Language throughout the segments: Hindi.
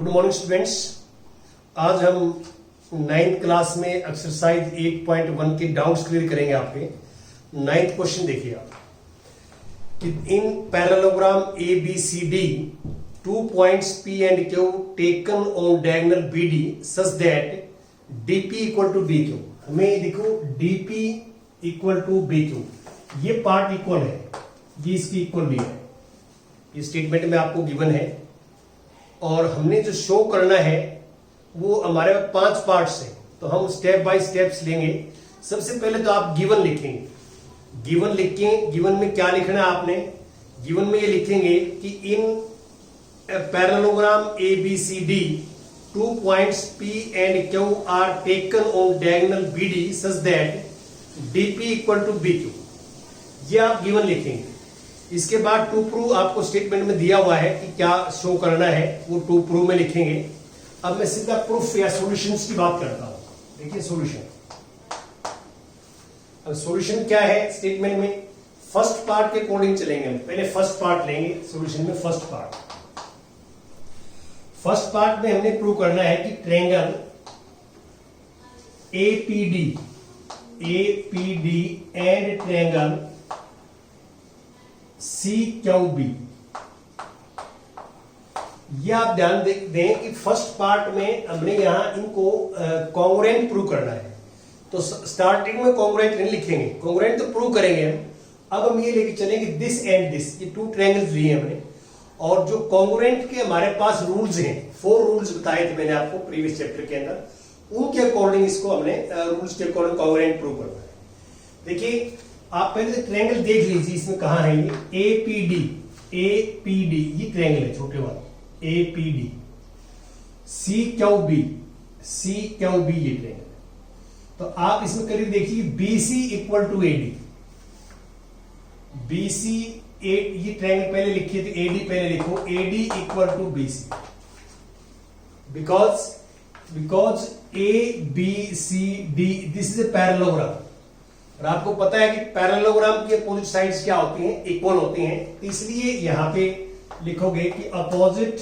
Good morning students. आज हम 9th क्लास में एक्सरसाइज 8.1 के डाउट्स क्लियर करेंगे। आपके 9th क्वेश्चन देखिए आप कि in parallelogram A B C D 2 points P and Q taken on diagonal B D such that D P equal to B Q. हमें देखो D P equal to B Q, ये पार्ट इक्वल है, ये इसकी इक्वल भी है, ये स्टेटमेंट में आपको गिवन है। और हमने जो शो करना है वो हमारे पांच पार्ट्स हैं, तो हम स्टेप बाय स्टेप्स लेंगे। सबसे पहले तो आप गिवन लिखेंगे। गिवन लिख के गिवन में क्या लिखना है आपने? गिवन में ये लिखेंगे कि in parallelogram A B C D 2 points P and Q are taken on diagonal B D such that D P equal to B Q. ये आप गिवन लिखेंगे। इसके बाद टू प्रूव आपको स्टेटमेंट में दिया हुआ है कि क्या शो करना है, वो टू प्रूव में लिखेंगे। अब मैं सीधा प्रूफ या सॉल्यूशंस की बात करता हूं। देखिए सॉल्यूशन, अब सॉल्यूशन क्या है स्टेटमेंट में? फर्स्ट पार्ट के अकॉर्डिंग चलेंगे हम। पहले फर्स्ट पार्ट लेंगे सॉल्यूशन में। फर्स्ट पार्ट में हमने प्रूव करना है कि triangle APD and triangle C Q B, ये आप ध्यान दें कि फर्स्ट पार्ट में हमने यहां इनको कॉन्ग्रुएंट प्रूव करना है। तो स्टार्टिंग में कॉन्ग्रुएंट नहीं लिखेंगे, कॉन्ग्रुएंट तो प्रूव करेंगे हम। अब हम ये लेके चलेंगे दिस एंड दिस, ये 2 ट्रायंगल्स लिए हमने। और जो कॉन्ग्रुएंट के हमारे पास रूल्स हैं, 4 रूल्स बताए थे मैंने आपको प्रीवियस चैप्टर के अंदर, उनके अकॉर्डिंग इसको हमने रूल्स के अकॉर्डिंग कॉन्ग्रुएंट प्रूव करना है। देखिए आप पहले से ट्रायंगल देख लीजिए, इसमें कहां है ये एपीडी, ये ट्रायंगल है छोटे वाला एपीडी। सी क्यू बी, ये ट्रायंगल है। तो आप इसमें करीब देखिए BC equal to AD, BC ये ट्रायंगल पहले लिखिए, तो एडी पहले लिखो, AD equal to BC, because A B C D this is a parallelogram. और आपको पता है कि पैरेललोग्राम की अपोजिट साइड्स क्या होती हैं? इक्वल होती हैं। तो इसलिए यहां पे लिखोगे कि opposite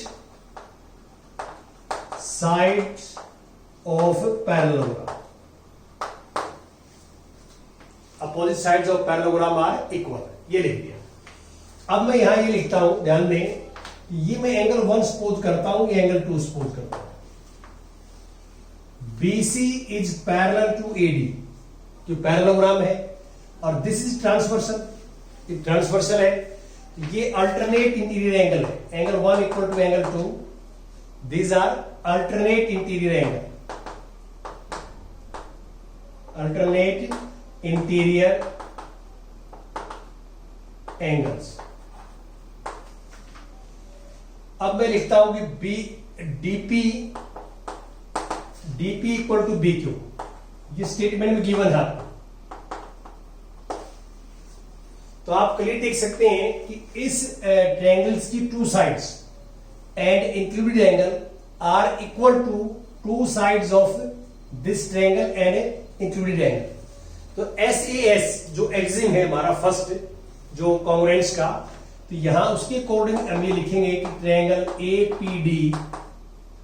sides of parallelogram, opposite sides of parallelogram are equal, ये लिख दिया। अब मैं यहां ये लिखता हूं, ध्यान दें, ये मैं एंगल 1 सपोज करता हूं, ये एंगल 2 सपोज करता हूं। BC is parallel to AD, जो पैरेललोग्राम है, और दिस इज ट्रांसवर्सल, ये ट्रांसवर्सल है। ये अल्टरनेट इंटीरियर एंगल है, angle 1 equal to angle 2, these are alternate interior angle, alternate interior angles. अब मैं लिखता हूं कि DP equal to B Q, ये स्टेटमेंट में गिवन है। तो आप क्लियर देख सकते हैं कि इस ट्रायंगल्स की 2 sides and included angle are equal to 2 sides of this triangle and included angle. तो एस जो एक्सिम है हमारा फर्स्ट जो कॉन्ग्रुएंस का, तो यहां उसके अकॉर्डिंग हम ये लिखेंगे कि triangle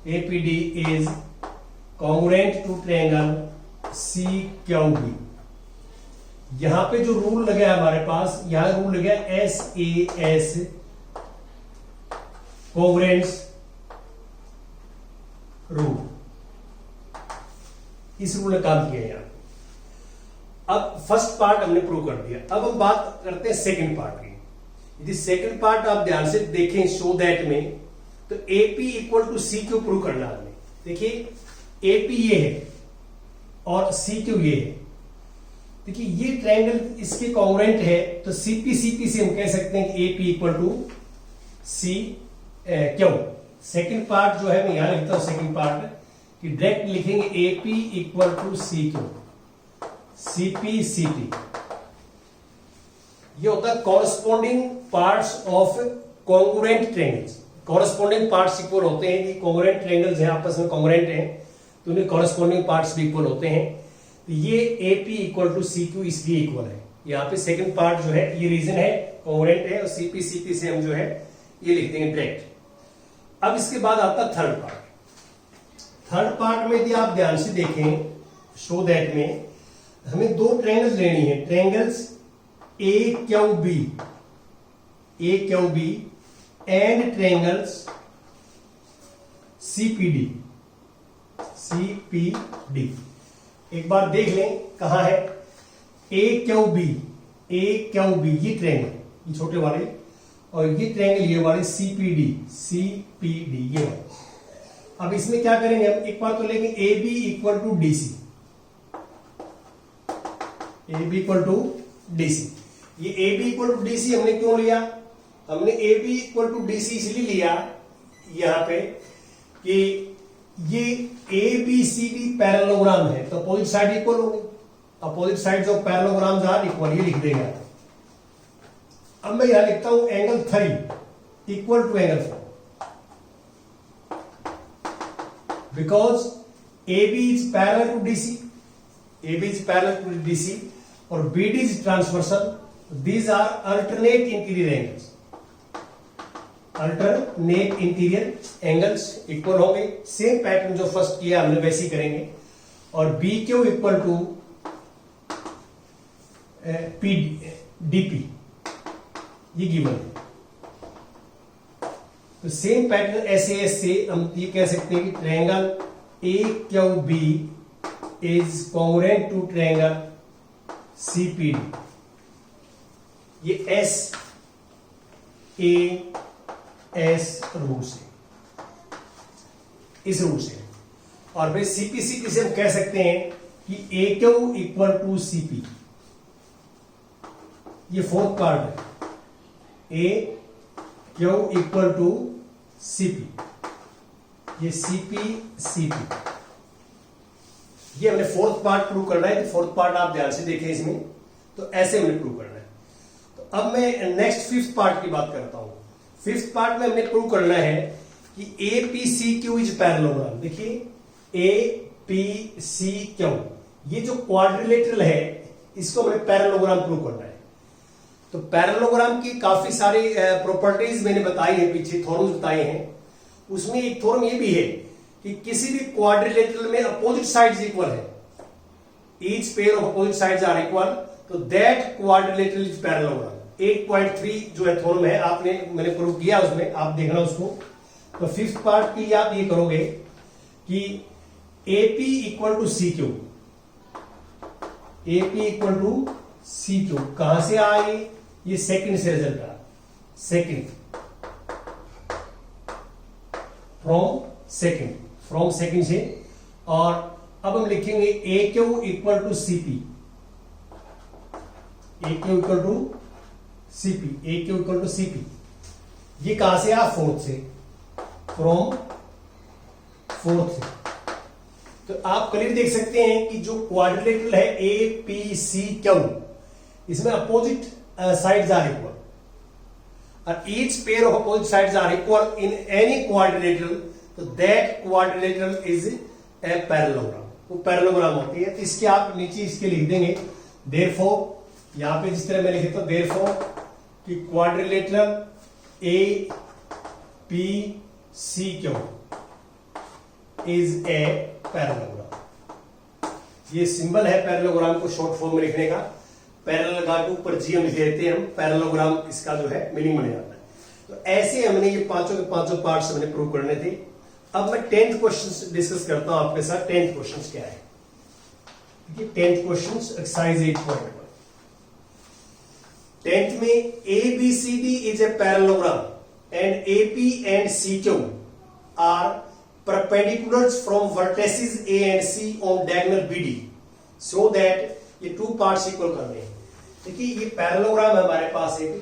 APD is congruent to triangle C Q B. यहां पे जो रूल लगा है हमारे पास, यहां रूल लगा एस कॉन्ग्रुएंस रूल, इस रूल ने काम किया यहां। अब फर्स्ट पार्ट हमने प्रूव कर दिया। अब हम बात करते हैं सेकंड पार्ट की। यदि सेकंड पार्ट आप ध्यान से देखें शो दैट में, तो AP equal to C Q prove करना हमने। देखिए एपी ये है और सी क्यू ये है। देखिए ये ट्रायंगल इसके कॉन्ग्रुएंट है, तो सीपी से हम कह सकते हैं कि AP equal to C Q. Second part जो है मैं यहां लिखता हूं, सेकंड पार्ट कि डायरेक्ट लिखेंगे AP equal to C Q, CPCT. ये होता है corresponding parts of congruent triangles. Corresponding parts equal होते हैं, कि कॉन्ग्रुएंट ट्रायंगल्स हैं, आपस में कॉन्ग्रुएंट हैं, तो उन्हें कॉरस्पॉन्डिंग पार्ट्स भी इक्वल होते हैं। तो ये AP equal to C Q इसलिए इक्वल है। यहाँ पे सेकंड पार्ट जो है ये रीजन है, कॉन्ग्रुएंट है, और सीपी से हम जो है ये लिख देंगे डायरेक्ट। अब इसके बाद आता थर्ड पार्ट। थर्ड पार्ट में यदि आप ध्यान से देखें, शो दैट में हमें दो ट्रायंगल्स लेनी है, triangles A Q B and triangles CPD. एक बार देख लें कहां है, ए क्यू बी ये ट्रायंगल, ये छोटे वाले, और ये ट्रायंगल ये वाले सीपीडी ये वाले। अब इसमें क्या करेंगे हम, एक बार तो लेंगे A B equal to D C. ये A B equal to D C हमने क्यों लिया, हमने A B equal to D C इसलिए लिया यहां पे कि ये A B C D parallelogram है, तो अपोजिट साइड इक्वल होंगे। Opposite sides of parallelograms are equal, ये लिख देंगे। अब मैं यहां लिखता हूं angle 3 equal to angle 4, because A B is parallel to D C, और B D is transversal. These are alternate interior angles equal होंगे। सेम पैटर्न जो फर्स्ट किया हमने वैसे ही करेंगे। और B Q equal to DP, ये गिवन है। तो सेम पैटर्न ऐसे हम ये कह सकते हैं कि triangle A Q B is congruent to triangle CPD. ये एस रूट से, इस रूट से। और फिर सीपीसी से हम कह सकते हैं कि ए क्यू इक्वल टू सीपी, ये फोर्थ पार्ट है, A Q equal to CP, ये सीपी। ये हमने फोर्थ पार्ट प्रूव करना है। तो फोर्थ पार्ट आप ध्यान से देखें इसमें, तो ऐसे हमने प्रूव करना है। तो अब मैं नेक्स्ट फिफ्थ पार्ट की बात करता हूं। फिफ्थ पार्ट में हमने प्रूव करना है कि A P C Q is parallelogram. देखिए ए पी सी क्यू, ये जो क्वाड्रिलेटरल है इसको हमें पैरेललोग्राम प्रूव करना है। तो पैरेललोग्राम की काफी सारी प्रॉपर्टीज मैंने बताई है, पीछे थ्योरम्स बताए हैं। उसमें एक थ्योरम ये भी है कि किसी भी क्वाड्रिलेटरल में अपोजिट साइड्स इक्वल है, each pair of opposite sides are equal, तो दैट क्वाड्रिलेटरल इज पैरेललोग्राम। 8.3 जो है थ्योरम है, मैंने प्रूव किया, उसमें आप देखना उसको। तो फिफ्थ पार्ट की आप ये करोगे कि AP equal to C Q, कहां से आए, ये सेकंड से रिजल्ट आ, फ्रॉम सेकंड से। और अब हम लिखेंगे ए क्यू इक्वल टू सीपी, ये कहां से आ, फोर्थ से, फ्रॉम फोर्थ से। तो आप क्लियर देख सकते हैं कि जो क्वाड्रिलेटरल है ए पी सी क्यू, इसमें अपोजिट साइड्स आर इक्वल, और each pair of opposite sides are equal in any quadrilateral, तो that quadrilateral is a parallelogram, वो पैरेललोग्राम होती है। तो इसके आप नीचे इसके लिख देंगे देयरफॉर, यहां पे जिस तरह मैं लिखता हूं देयरफॉर कि quadrilateral A P C Q is a parallelogram. ये सिंबल है पैरेललोग्राम को शॉर्ट फॉर्म में लिखने का। पैरेलल लगा के ऊपर जी हम लिख देते हैं, हम पैरेललोग्राम इसका जो है मीनिंग बन जाता है। तो ऐसे हमने ये पांचों के पांचों पार्ट्स हमने प्रूव करने थे। अब मैं 10th क्वेश्चन डिस्कस करता हूं आपके साथ। 10th क्वेश्चन क्या है, 10th क्वेश्चन एक्सरसाइज 8.1। 10th में A B C D is a parallelogram and A P and C Q are perpendiculars from vertices A and C on diagonal BD, so that ये टू पार्ट्स इक्वल करने हैं। देखिए ये पैरेललोग्राम है हमारे पास एक,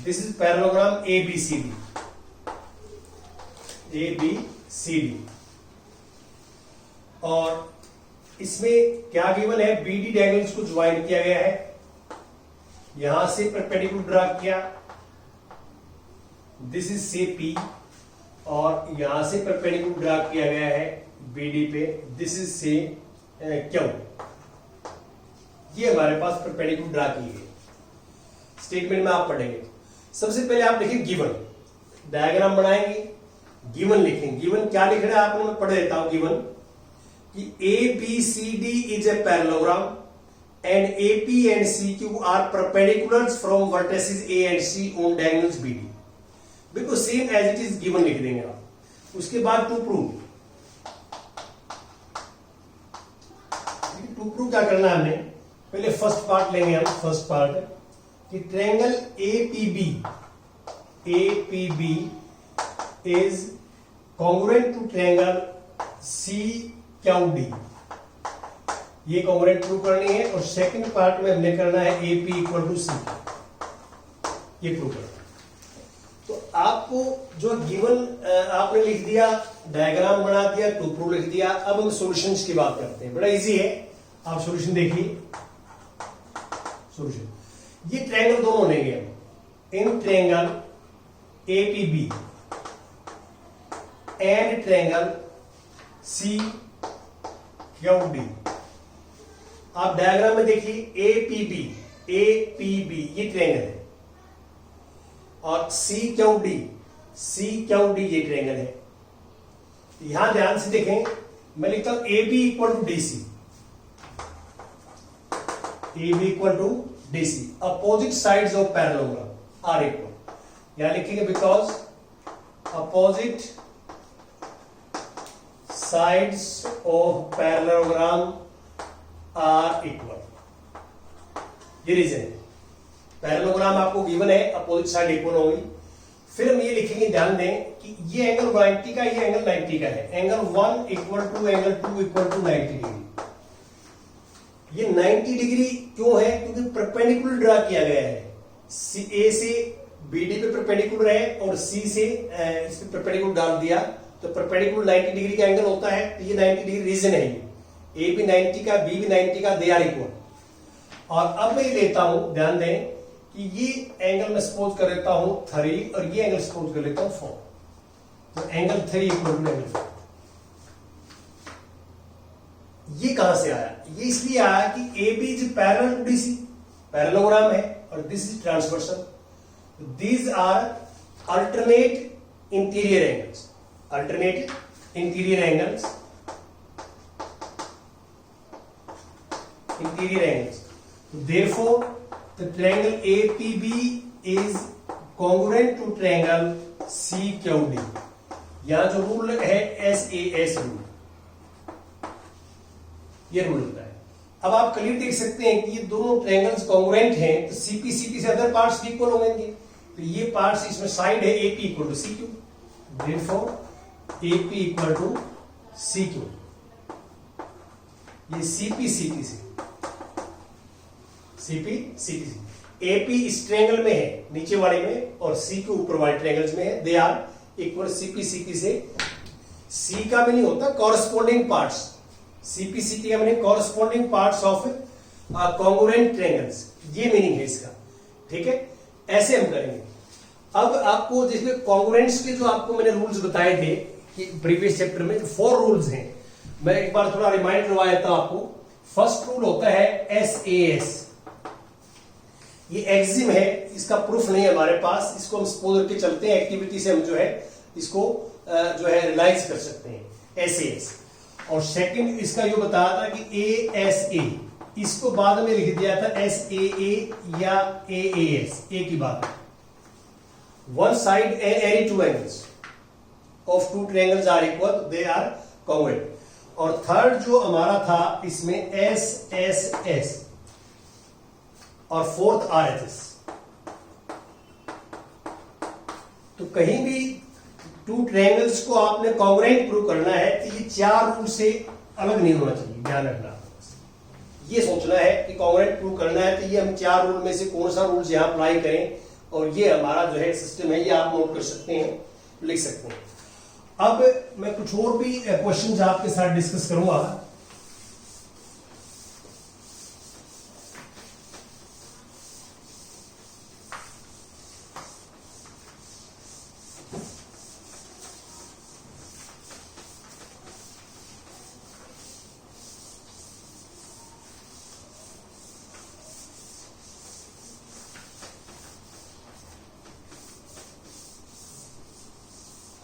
this is parallelogram A B C D, और इसमें क्या गिवन है, बीडी डायगोनल्स को ज्वाइन किया गया है, यहां से परपेंडिकुलर ड्रा किया, दिस इज से पी, और यहां से परपेंडिकुलर ड्रा किया गया है बीडी पे, दिस इज से क्यू। ये हमारे पास परपेंडिकुलर ड्रा की गई। स्टेटमेंट में आप पढ़ेंगे। सबसे पहले आप लिखिए गिवन, डायग्राम बनाएंगे, गिवन लिखेंगे। गिवन क्या लिख रहा है आपने, मैं पढ़ देता हूं गिवन कि ABCD is a parallelogram and AP and CQ are perpendiculars from vertices A and C on diagonals BD। बिल्कुल same as it is given लिख देंगे आप। उसके बाद टू प्रूव क्या करना है हमने, पहले फर्स्ट पार्ट लेंगे हम। फर्स्ट पार्ट कि triangle APB is congruent to triangle CQD, ये कॉन्ग्रुएंट प्रूव करनी है। और सेकंड पार्ट में हमने करना है AP इक्वल टू C, ये प्रूव करना है। तो आपको जो गिवन आपने लिख दिया, डायग्राम बना दिया, टू प्रूव लिख दिया। अब हम सॉल्यूशंस की बात करते हैं, बड़ा इजी है। आप सॉल्यूशन देखिए, सॉल्यूशन ये ट्रायंगल दोनों बनेंगे in triangle APB and triangle CQD। आप डायग्राम में देखिए APB ये ट्रायंगल है और CQD ये ट्रायंगल है। यहां ध्यान से देखें, मैं लिखता हूं AB equal to DC, AB equal to DC, opposite sides of parallelogram are equal. यहां लिखेंगे because opposite sides of parallelogram are equal, ये रीजन है। पैरेललोग्राम आपको गिवन है, अपोजिट साइड इक्वल होगी। फिर हम ये लिखेंगे, ध्यान दें कि ये एंगल 90 का, ये एंगल 90 का है। Angle 1 equal to angle 2 equal to 90 degree. ये 90 डिग्री क्यों है, क्योंकि परपेंडिकुलर ड्रा किया गया है। A से BD पे परपेंडिकुलर है और C से इस पे परपेंडिकुलर डाल दिया, तो परपेंडिकुलर 90 डिग्री का एंगल होता है। तो ये 90 डिग्री रीजन है, ये A भी 90 का, B भी 90 का, दे आर इक्वल। और अब मैं ये लेता हूं, ध्यान दें कि ये एंगल मैं सपोज कर लेता हूं 3 और ये एंगल सपोज कर लेता हूं 4। तो एंगल 3 इक्वल टू एंगल 4। ये कहां से आया, ये इसलिए आया कि AB is parallel to DC, parallelogram है, और this is transversal. These are alternate interior angles, alternate interior angles, therefore the triangle APB is congruent to triangle CQD। यहां जो रूल है SAS रूल, ये रूल होता है। अब आप क्लियर देख सकते हैं कि ये दोनों ट्रायंगल्स कॉन्ग्रुएंट हैं, तो CP से अदर पार्ट्स भी इक्वल होंगे। तो ये पार्ट्स इसमें साइड है AP equal to CQ, therefore AP equal to CQ। ये CP से AP इस ट्रायंगल में है, नीचे वाले में, और CQ ऊपर वाले ट्रायंगल्स में है। दे आर इक्वल CP से। C का मीनिंग होता है कॉरस्पॉन्डिंग पार्ट्स, CP का meaning corresponding parts of congruent triangles, ये मीनिंग है इसका। ठीक है, ऐसे हम करेंगे। अब आपको जिसमें कॉन्ग्रुएंट्स के जो आपको मैंने रूल्स बताए थे कि प्रीवियस चैप्टर में, जो 4 रूल्स हैं, मैं एक बार थोड़ा रिमाइंड करवा देता हूं आपको। फर्स्ट रूल होता है SAS, ये एक्सिम है, इसका प्रूफ नहीं है हमारे पास, इसको हम सपोज करके चलते हैं, एक्टिविटी से हम जो है इसको जो है रियलाइज कर सकते हैं SAS। और सेकंड इसका ये बताया था कि ASA, इसको बाद में लिख दिया था SAA या AAS, A की बात। One side any two angles of two triangles are equal, they are congruent. और थर्ड जो हमारा था इसमें SSS, और फोर्थ RHS। तो कहीं भी टू ट्रायंगल्स को आपने कॉन्ग्रुएंट प्रूव करना है तो ये 4 रूल से अलग नहीं होना चाहिए, ध्यान रखना। ये सोचना है कि कॉन्ग्रुएंट प्रूव करना है तो ये हम 4 रूल में से कौन सा रूल्स यहां अप्लाई करें, और ये हमारा जो है सिस्टम है, ये आप नोट कर सकते हैं, लिख सकते हैं। अब मैं कुछ और भी क्वेश्चंस आपके साथ डिस्कस करूंगा।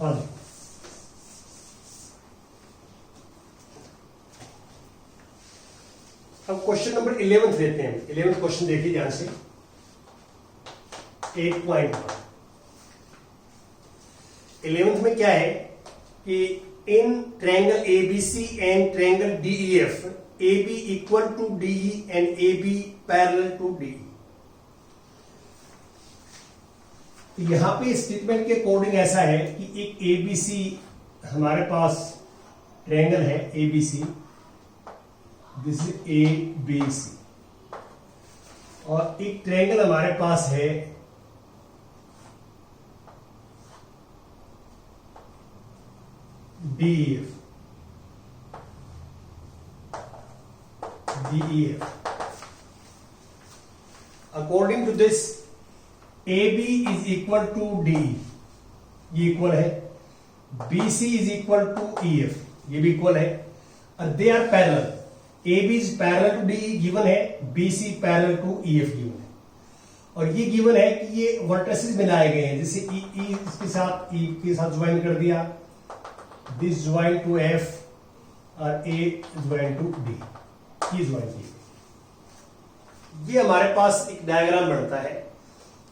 हाँ जी, अब क्वेश्चन नंबर 11 लेते हैं। 11 क्वेश्चन देखिए ध्यान से। 8.1 11th में क्या है कि in triangle ABC and triangle DEF AB equal to DE and AB parallel to DE। यहां पे स्टेटमेंट के अकॉर्डिंग ऐसा है कि एक ABC हमारे पास ट्रायंगल है ABC, दिस इज ABC, और एक ट्रायंगल हमारे पास है DEF। According to this, AB is equal to DE, ये इक्वल है। BC is equal to EF, ये भी इक्वल है। They are parallel. AB is parallel to DE given है, BC parallel to EF given है, और ये गिवन है कि ये वर्टिसेस मिलाए गए हैं। जैसे E इसके साथ E के साथ ज्वाइन कर दिया, दिस ज्वाइन टू F और A ज्वाइन टू D, ये ज्वाइन की। ये हमारे पास एक डायग्राम बनता है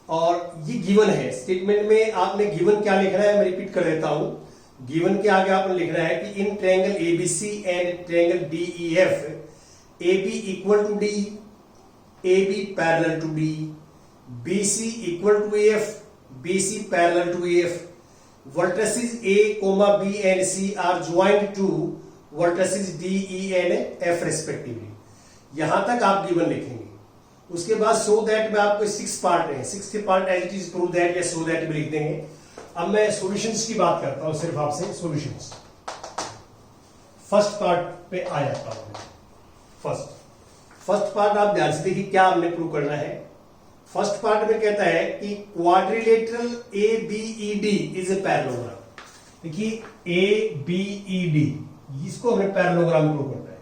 और ये गिवन है। स्टेटमेंट में आपने गिवन क्या लिखना है मैं रिपीट कर देता हूं। गिवन के आगे आपने लिखना है कि in triangle ABC and triangle DEF AB equal to D, AB parallel to D, BC equal to AF, BC parallel to AF, vertices A, B and C are joined to vertices D, E and F respectively। यहां तक आप गिवन लिखेंगे। उसके बाद सो दैट में आपको 6 पार्ट है, 6 part as it is prove that या सो दैट में लिख देंगे। अब मैं सॉल्यूशंस की बात करता हूं सिर्फ आपसे। सॉल्यूशंस फर्स्ट पार्ट पे आ जाता हूं। फर्स्ट पार्ट आप ध्यान से देखिए क्या हमने प्रूव करना है। फर्स्ट पार्ट में कहता है कि quadrilateral ABED is a parallelogram. देखिए ABED, इसको हमें पैरेललोग्राम प्रूव करना है।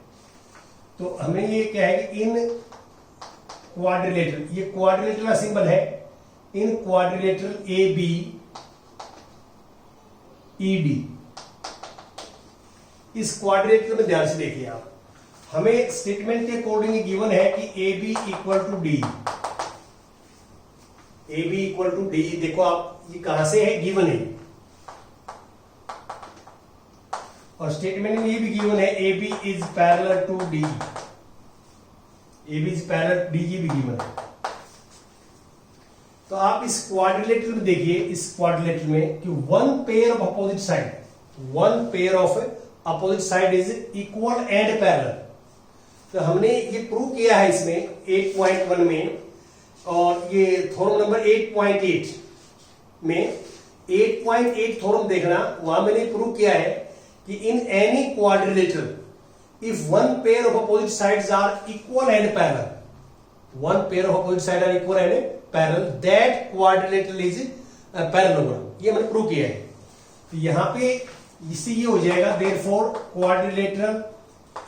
तो हमें ये क्या है कि इन क्वाड्रिलेटरल, ये क्वाड्रिलेटरल का सिंबल है, इन क्वाड्रिलेटरल ABED, इस क्वाड्रिलेटरल में ध्यान से देखिए आप, हमें स्टेटमेंट के अकॉर्डिंग गिवन है कि AB equal to D, AB equal to D। देखो आप ये कहां से है, गिवन है, और स्टेटमेंट में ये भी गिवन है AB is parallel to D, AB is parallel to D, ये भी गिवन है। तो आप इस क्वाड्रिलेटरल में देखिए, इस क्वाड्रिलेटरल में कि one pair of opposite side is equal and parallel. तो हमने ये प्रूव किया है इसमें 8.1 में, और ये थ्योरम नंबर 8.8 में 8.8 थ्योरम देखना, वहां मैंने प्रूव किया है कि in any quadrilateral if one pair of opposite sides are equal and parallel, one pair of opposite side are equal and parallel, that quadrilateral is parallelogram. ये मैंने प्रूव किया है। तो यहां पे इससे ये हो जाएगा, therefore quadrilateral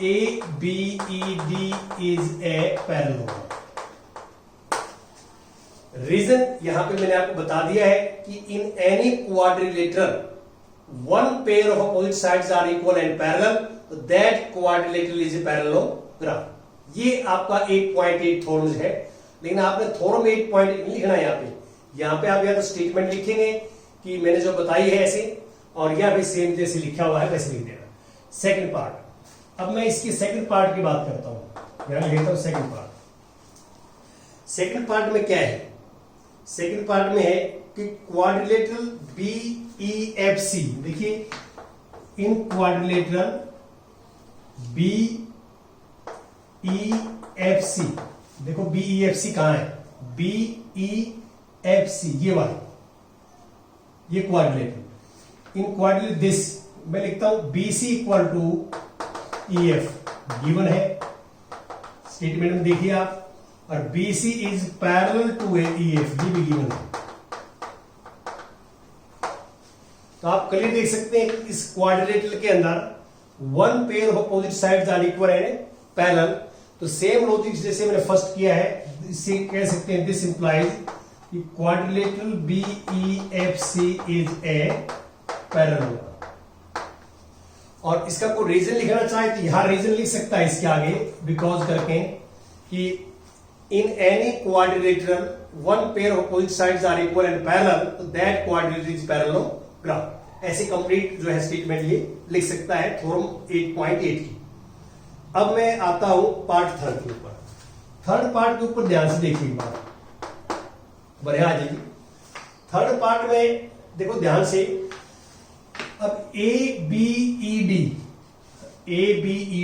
ABED is a parallelogram. Reason यहां पे मैंने आपको बता दिया है कि in any quadrilateral one pair of opposite sides are equal and parallel, that quadrilateral is a parallelogram. ये आपका 8.8 थ्योरम है। लेकिन आपने थ्योरम 8.8 नहीं लिखना है यहां पे आप या तो स्टेटमेंट लिखेंगे कि मैंने जो बताई है ऐसे, और या भी सेम जैसे लिखा हुआ है वैसे लिख देना। सेकंड पार्ट, अब मैं इसकी सेकंड पार्ट की बात करता हूं, यहां लेता हूं सेकंड पार्ट। सेकंड पार्ट में क्या है, सेकंड पार्ट में है कि क्वाड्रिलेटरल BEFC, देखिए इन क्वाड्रिलेटरल BEFC, देखो BEFC कहां है, BEFC ये वाला, ये क्वाड्रिलेटरल, इन क्वाड्रिलेटरल दिस मैं लिखता हूं BC equal to EF, given है स्टेटमेंट में देखिए आप, और BC is parallel to EF, ये भी गिवन है। तो आप क्लियर देख सकते हैं कि इस क्वाड्रिलेटरल के अंदर one pair of opposite sides are equal and parallel. तो सेम लॉजिक जैसे मैंने फर्स्ट किया है, इससे कह सकते हैं दिस इंप्लाइज कि quadrilateral BEFC is a parallel होगा। और इसका कोई रीजन लिखना चाहे तो यहां रीजन लिख सकता है इसके आगे, बिकॉज करके कि in any quadrilateral one pair of opposite sides are equal and parallel, तो दैट क्वाड्रिलेटरल इज पैरेललोग्राम। ऐसी कंप्लीट जो है स्टेटमेंट ये लिख सकता है थ्योरम 8.8 की। अब मैं आता हूं पार्ट थर्ड के ऊपर। थर्ड पार्ट के ऊपर ध्यान से देखिए एक बार, बढ़िया आ जाएगी। थर्ड पार्ट में देखो ध्यान से, अब ए बी ई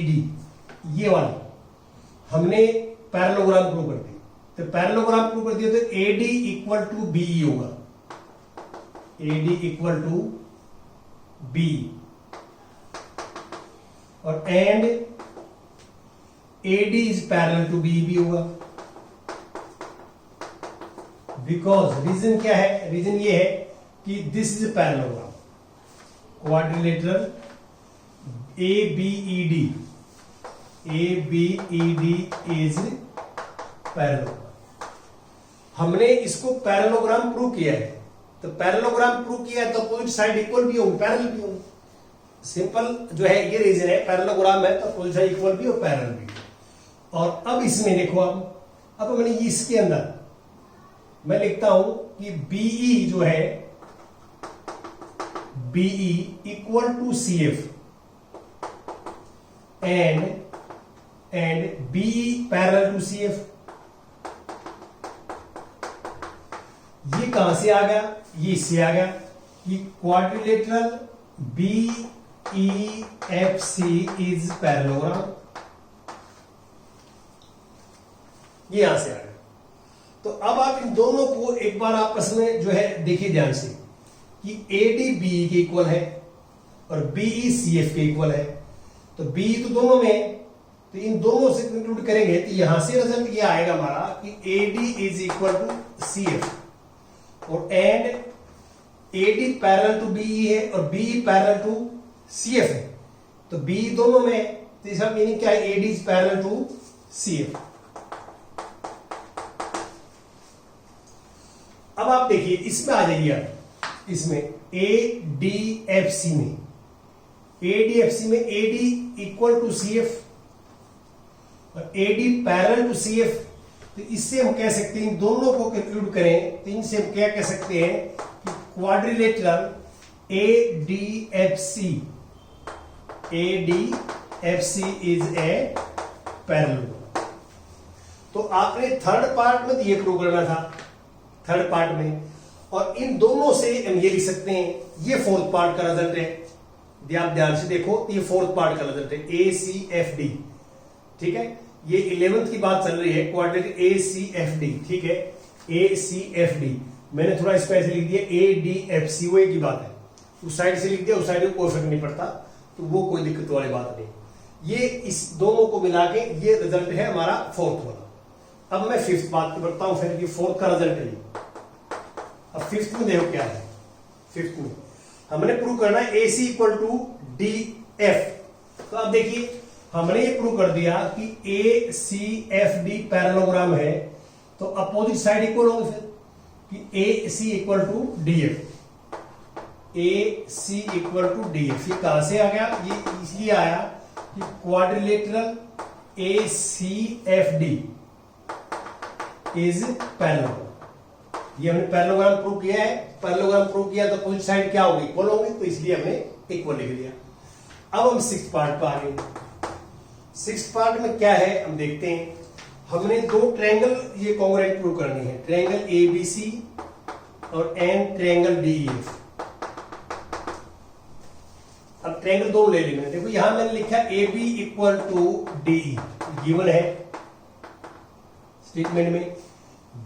डी ये वाला हमने पैरेललोग्राम प्रूव कर दी। तो पैरेललोग्राम प्रूव कर दिया तो A D equal to B E होगा, A D equal to B, और and A D is parallel to B भी होगा। बिकॉज रीजन क्या है, रीजन ये है कि this is parallelogram, quadrilateral A B E D is parallelogram. हमने इसको पैरेललोग्राम प्रूव किया है, तो पैरेललोग्राम प्रूव किया है तो अपोजिट साइड इक्वल भी होंगे, पैरेलल भी होंगे। सिंपल जो है ये रीजन है, पैरेललोग्राम है तो अपोजिट साइड इक्वल भी और पैरेलल भी। और अब इसमें देखो, अब मैंने इसके अंदर मैं लिखता हूं कि बीई जो है, BE equal to C F and BE parallel to C F. ये कहां से आ गया, ये इससे आ गया कि quadrilateral B E F C is parallelogram, ये यहां से आ गया। तो अब आप इन दोनों को एक बार आपस में जो है देखिए ध्यान से कि ए डी बी के इक्वल है और बीई सी एफ के इक्वल है। तो बी तो दोनों में, तो इन दोनों से इंक्लूड करेंगे तो यहां से रिजल्ट ये आएगा हमारा कि A D is equal to C F, और and A D parallel to B E है और B E parallel to C F है। तो बी दोनों में, तो इसका मीनिंग क्या है, A D is parallel to C F. अब आप देखिए इसमें आ जाइए, आप इसमें ए डी एफ सी में, ए डी एफ सी में A D equal to C F और A D parallel to C F. तो इससे हम कह सकते हैं, इन दोनों को कंक्लूड करें तो इनसे हम क्या कह सकते हैं कि quadrilateral A D F C is a parallel. तो आपने थर्ड पार्ट में तो ये प्रूव करना था, थर्ड पार्ट में, और इन दोनों से हम ये लिख सकते हैं, ये फोर्थ पार्ट का रिजल्ट है। आप ध्यान से देखो, ये फोर्थ पार्ट का रिजल्ट है, ए सी एफ डी, ठीक है। ये 11th की बात चल रही है, क्वाड्रेटिक ए सी एफ डी, ठीक है, ए सी एफ डी। मैंने थोड़ा इस पे लिख दिया ए डी एफ सी, वो एक ही बात है, उस साइड से लिख दिया, उस साइड में कोई फर्क नहीं पड़ता, तो वो कोई दिक्कत वाली बात नहीं। ये इस दोनों को मिला के ये रिजल्ट है हमारा फोर्थ वाला। अब मैं फिफ्थ बात को बढ़ता हूं, फिर ये फोर्थ का रिजल्ट है। अब फिफ्थ में देखो क्या है, फिफ्थ में हमने प्रूव करना है A C equal to D F. तो अब देखिए हमने ये प्रूव कर दिया कि A C F D parallelogram है, तो अपोजिट साइड इक्वल होंगे फिर, कि A C equal to D F, A C equal to D F. ये कहां से आ गया, ये इसलिए आया कि quadrilateral A C F D is parallelogram. ये हमने पैरेललोग्राम प्रूव किया है, पैरेललोग्राम प्रूव किया तो अपोजिट साइड क्या होगी, इक्वल होंगे, तो इसलिए हमने इक्वल लिख दिया। अब हम सिक्स्थ पार्ट पर आ गए। सिक्स्थ पार्ट में क्या है हम देखते हैं। हमने दो ट्रायंगल ये कॉन्ग्रुएंट प्रूव करनी है, ट्रायंगल ए बी सी और and triangle D E F. अब ट्रायंगल दो ले लेंगे। देखो यहां मैंने लिखा A B equal to D E, given है स्टेटमेंट में।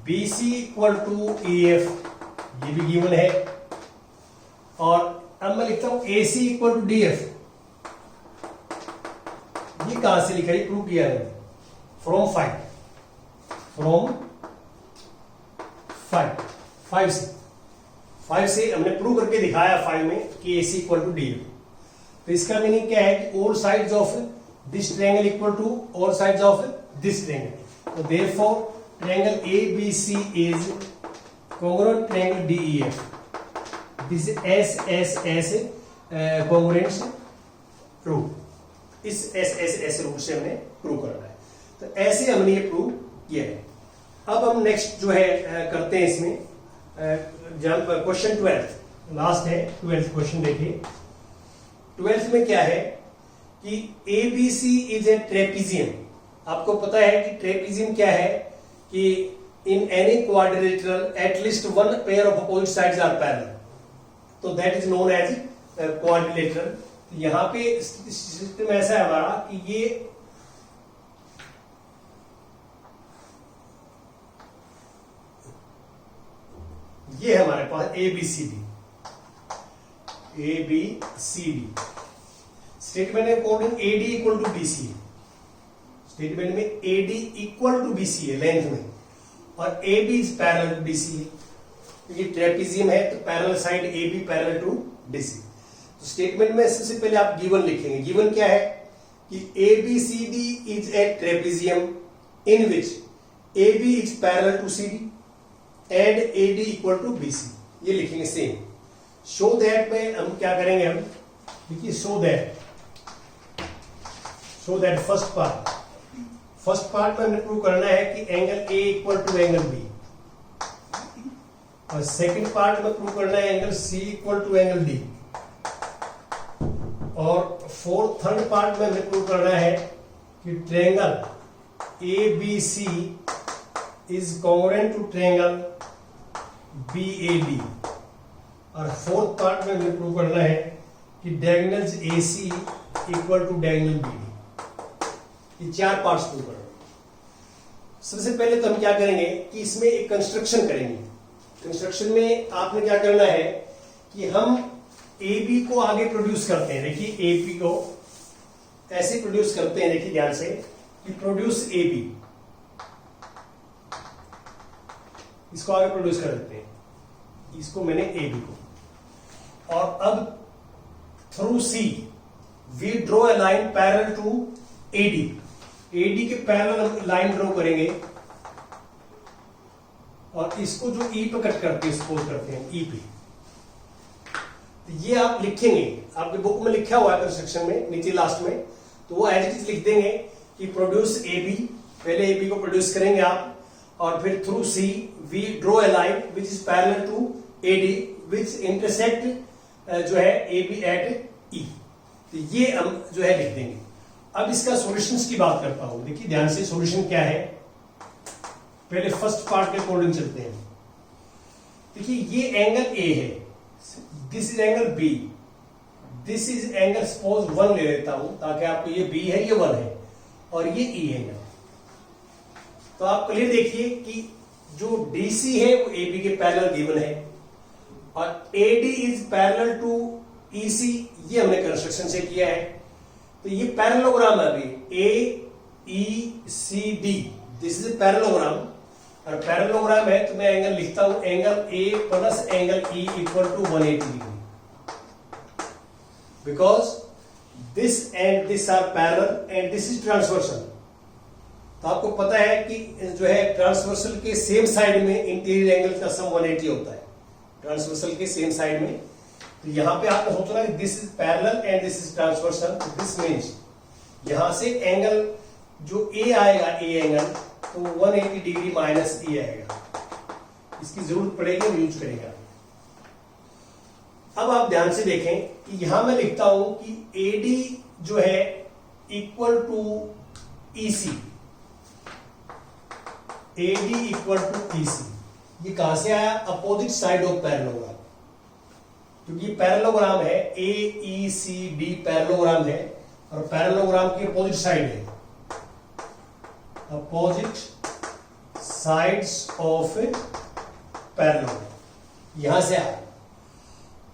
B C equal to E F, ये भी गिवन है। और अब मैं लिखता हूं A C equal to D F. ये कहां से लिखा है, प्रूव किया है फ्रॉम फाइव से हमने प्रूव करके दिखाया 5 में कि A C equal to D F. तो इसका मीनिंग क्या है कि all sides of this triangle equal to all sides of this triangle. तो therefore triangle A B C is congruent triangle DEF. This S S S congruence rule, इस एस एस एस रूल से हमने प्रूव करना है। तो ऐसे हमने ये प्रूव किया है। अब हम नेक्स्ट जो है करते हैं इसमें क्वेश्चन 12 लास्ट है। 12th क्वेश्चन देखिए। 12th में क्या है कि ABC इज ए ट्रेपीजियम। आपको पता है कि ट्रेपीजियम क्या है कि in any quadrilateral at least one pair of opposite sides are parallel, तो that is known as quadrilateral. यहां पे सिस्टम ऐसा है हमारा कि ये है हमारे पास ABCD स्टेटमेंट में according AD equal to BC है। स्टेटमेंट में AD इक्वल टू BC है लेंथ में, और AB is parallel to DC है। ये ट्रेपीजियम है तो parallel side AB parallel to DC। तो स्टेटमेंट में सबसे पहले आप गिवन लिखेंगे। गिवन क्या है कि ABCD is a trapezium in which AB is parallel to CD and AD equal to BC, ये लिखेंगे सेम। शो दैट में हम क्या करेंगे, हम देखिए शो दैट फर्स्ट पार्ट में हमने प्रूव करना है कि angle A equal to angle B, और सेकंड पार्ट में प्रूव करना है angle C equal to angle D, और थर्ड पार्ट में हमें प्रूव करना है कि triangle ABC is congruent to triangle BAD, और फोर्थ पार्ट में हमें प्रूव करना है कि diagonals AC equal to diagonal BD। ये 4 पार्ट्स प्रूव करना है। सबसे पहले तो हम क्या करेंगे कि इसमें एक कंस्ट्रक्शन करेंगे। कंस्ट्रक्शन में आपने क्या करना है कि हम AB को आगे प्रोड्यूस करते हैं। देखिए AB को ऐसे प्रोड्यूस करते हैं, देखिए ध्यान से कि प्रोड्यूस AB, इसको आगे प्रोड्यूस कर देते हैं, इसको मैंने AB को। और अब through C we draw a line parallel to AD के पैरेलल लाइन ड्रॉ करेंगे, और इसको जो E पे कट करते हैं, सपोज करते हैं E पे, तो ये आप लिखेंगे, आपके बुक में लिखा हुआ है कंस्ट्रक्शन में नीचे लास्ट में, तो वो एज इट इज लिख देंगे कि प्रोड्यूस AB, पहले AB को प्रोड्यूस करेंगे आप, और फिर through C we draw a line which is parallel to AD which intersect जो है AB एट E। तो ये हम जो है लिख देंगे। अब इसका सॉल्यूशंस की बात करता हूं। देखिए ध्यान से सॉल्यूशन क्या है, पहले फर्स्ट पार्ट के अकॉर्डिंग चलते हैं। देखिए ये एंगल A है, this is angle B, this is angle suppose 1 ले लेता हूं ताकि आपको ये B है, ये 1 है, और ये E एंगल। तो आप क्लियर देखिए कि जो DC है वो AB के पैरेलल गिवन है, और AD is parallel to EC, ये हमने कंस्ट्रक्शन से किया है। तो ये पैरेललोग्राम है अभी AECD, दिस इज पैरेललोग्राम, और पैरेललोग्राम है तो मैं एंगल लिखता हूं, angle A plus angle E equal to 180 degree, because this and this are parallel and this is transversal. तो आपको पता है कि जो है ट्रांसवर्सल के सेम साइड में इंटीरियर एंगल का सम 180 होता है, ट्रांसवर्सल के सेम साइड में। तो यहां पे आपको सोचना है this is parallel and this is transversal, this means यहां से एंगल जो A आएगा, A एंगल, तो 180 डिग्री माइनस E आएगा। इसकी जरूरत पड़ेगी, हम यूज करेंगे। अब आप ध्यान से देखें कि यहां मैं लिखता हूं कि AD जो है equal to EC, AD equal to EC, ये कहां से आया, अपोजिट साइड ऑफ पैरेललोग्राम, क्योंकि पैरेललोग्राम है AECD पैरेललोग्राम है, और पैरेललोग्राम की अपोजिट साइड है, अपोजिट साइड्स ऑफ पैरेललोग्राम, यहां से आया।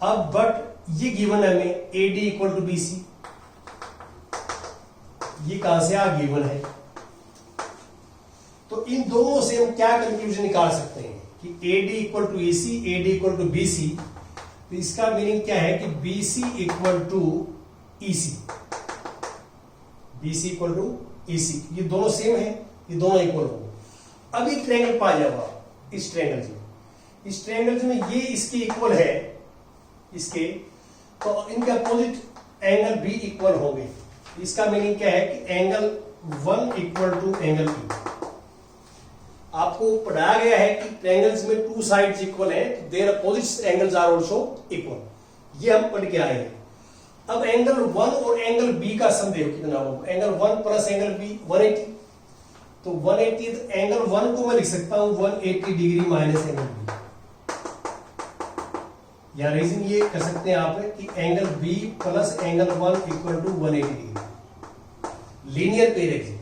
अब बट ये गिवन है हमें AD इक्वल टू BC, ये कहां से आ गिवन है। तो इन दोनों से हम क्या कंक्लूजन निकाल सकते हैं कि AD equal to EC, AD equal to BC। तो इसका मीनिंग क्या है कि BC equal to EC, BC equal to EC, ये दोनों सेम है, ये दोनों इक्वल हो। अब एक ट्रायंगल पा जाओ आप, इस ट्रायंगल में ये इसके इक्वल है, इसके, तो इनके अपोजिट एंगल बी इक्वल होंगे। इसका मीनिंग क्या है कि angle 1 equal to angle B. आपको पढ़ाया गया है कि ट्रायंगल्स में टू साइड्स इक्वल हैं, तो their opposite angles are also equal. ये हम पढ़ के आए हैं। अब एंगल 1 और एंगल बी का सम देखो कितना होगा। एंगल 1 प्लस एंगल बी 180, तो 180, तो एंगल 1 को मैं लिख सकता हूं 180 डिग्री माइनस एंगल बी। या रीजन ये कर सकते हैं आप कि angle B plus angle 1 equal to 180 degree. Linear pair axiom,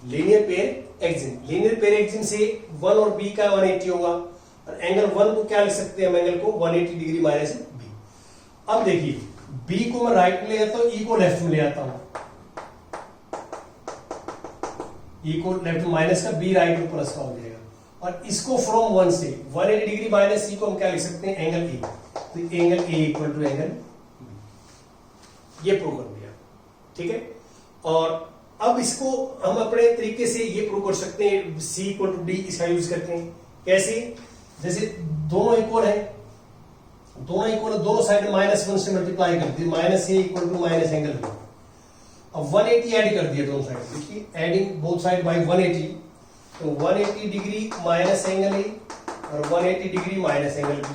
linear pair axiom, linear pair axiom से 1 और बी का 180 होगा, और एंगल 1 को क्या लिख सकते हैं हम, एंगल को 180 डिग्री माइनस बी। अब देखिए, बी को मैं राइट में ले जाता हूं, ई को लेफ्ट में ले आता हूं, ई को लेफ्ट माइनस का, बी राइट में प्लस का हो जाएगा। और इसको फ्रॉम 1 से 180 डिग्री माइनस सी को हम क्या लिख सकते हैं, एंगल ए। तो angle A equal to angle B, ये प्रूव कर दिया, ठीक है। और अब इसको हम अपने तरीके से ये प्रूव कर सकते हैं, सी इक्वल टू डी, इसका यूज करते हैं। कैसे? जैसे दोनों इक्वल है, दोनों इक्वल, दोनों साइड -1 से मल्टीप्लाई कर दिए, minus A equal to minus angle B. अब 180 ऐड कर दिया दोनों साइड, देखिए एडिंग बोथ साइड बाय 180, तो 180 डिग्री माइनस एंगल ए और 180 डिग्री माइनस एंगल बी।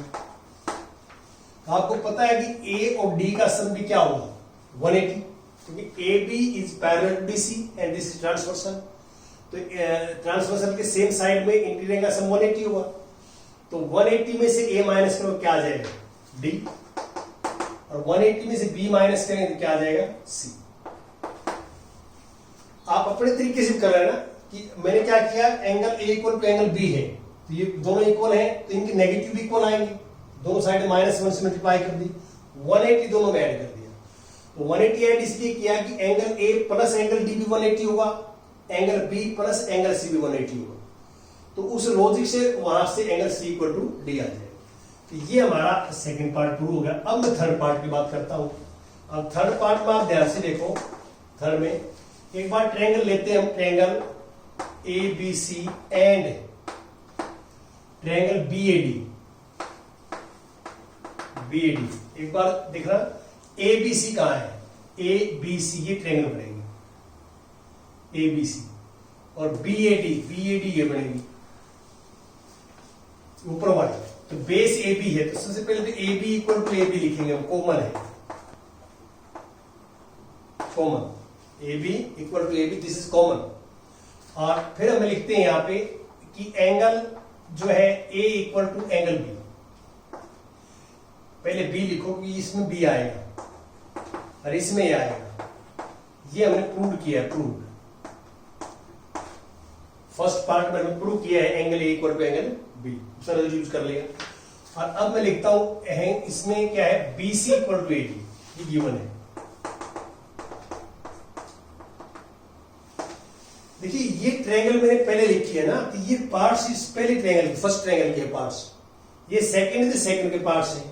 आपको पता है कि ए और डी का सम भी क्या होगा, 180, क्योंकि A B is parallel to DC and this is transversal. तो ट्रांसवर्सल के सेम साइड में इंटीरियर का सम 180 होगा। तो 180 में से ए माइनस करो क्या आ जाएगा, डी, और 180 में से बी माइनस करेंगे तो क्या आ जाएगा, सी। आप अपने तरीके से कर रहे हैं ना, कि मैंने क्या किया, angle A equal to angle B है, तो ये दोनों इक्वल हैं, तो इनके नेगेटिव इक्वल आएंगे, दोनों साइड -1 से मल्टीप्लाई कर दी, 180 दोनों में ऐड कर दिया। तो 180 ऐड इसलिए किया कि angle A plus angle D भी 180 होगा, angle B plus angle C भी 180 होगा। तो उस लॉजिक से वहां से angle C equal to D आ जाएगा। तो ये हमारा सेकंड पार्ट प्रूव हो गया। अब मैं थर्ड पार्ट की बात करता हूं। अब थर्ड पार्ट में आप ध्यान से देखो, थर्ड में एक बार ट्रायंगल लेते हैं हम, triangle A B C and triangle B A D. B A D एक बार दिख रहा, ए बी सी कहां है, ए बी सी ये ट्रायंगल बनेगी, ए बी सी, और बी ए डी ये बनेगी ऊपर वाली। तो बेस ए बी है, तो सबसे पहले तो A B equal to A B लिखेंगे हम, कॉमन है, common A B equal to A B, this is common. और फिर हम लिखते हैं यहां पे कि एंगल जो है ए इक्वल टू एंगल बी। पहले बी लिखो कि इसमें बी आएगा और इसमें ए आएगा, ये हमने प्रूव किया है, प्रूव फर्स्ट पार्ट में हमने प्रूव किया है, angle A equal to angle B, सरल यूज कर लिया। और अब मैं लिखता हूं इसमें क्या है, B C equal to A D, ये गिवन है। देखिए ये ट्रायंगल मैंने पहले लिखी है ना, तो ये पार्ट्स इस पहले ट्रायंगल, फर्स्ट ट्रायंगल के पार्ट्स, ये सेकंड के पार्ट्स हैं।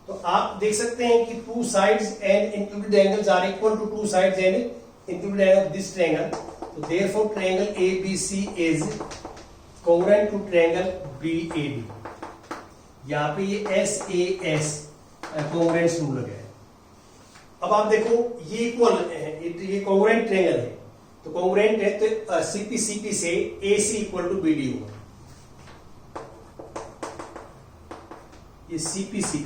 तो आप देख सकते हैं कि two sides and included angles are equal to two sides and included angle of this triangle. तो therefore triangle ABC is congruent to triangle BAD। यहां पे ये SAS congruence रूल लगा है। अब आप देखो ये इक्वल है, ये congruent ट्रायंगल है, तो कॉन्ग्रुएंट है, तो CP से AC इक्वल टू BD होगा, ये CP से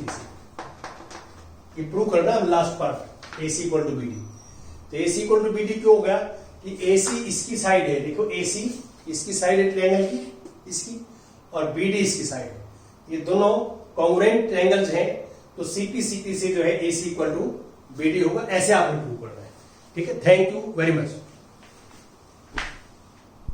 ये प्रूव करना है last part, AC equal to BD। तो AC इक्वल टू BD क्यों हो गया कि AC इसकी साइड है, देखो AC इसकी साइड है ट्रायंगल की, इसकी, और BD इसकी साइड है, ये दोनों कॉन्ग्रुएंट ट्रायंगल्स हैं, तो CP से जो है AC इक्वल टू BD होगा। ऐसे आपने प्रूव करना है, ठीक है। Thank you very much.